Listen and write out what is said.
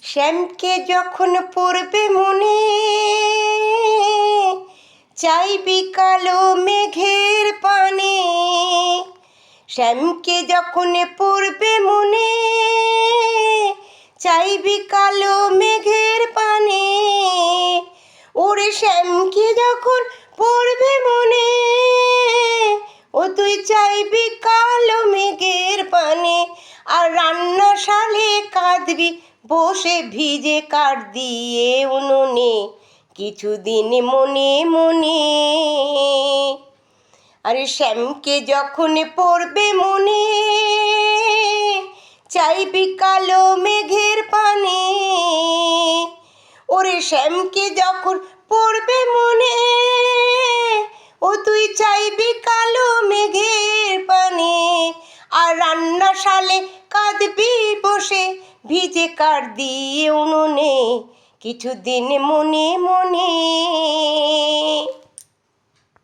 শ্যামকে যখন পড়বে মনে, চাইবি কালো মেঘের পানে। শ্যামকে যখন পড়বে মনে, চাইবি কালো মেঘের পানে। ওরে শ্যামকে যখন পড়বে মনে, ও তুই চাইবি কালো মেঘের পানে। আর রান্নাশালে কাঁদবি বসে ভিজে কাঠ দিয়ে উনুনে, কিছুদিন মনে মনে। আরে শ্যামকে যখন পড়বে মনে, চাইবি কালো মেঘের পানে। ওরে শ্যামকে যখন পড়বে মনে, ও তুই চাইবি কালো মেঘের পানে। আর রান্নাশালে কাঁদবি বসে ভিজে কাঠ দিয়ে উনুনে, কিছুদিন মনে মনে।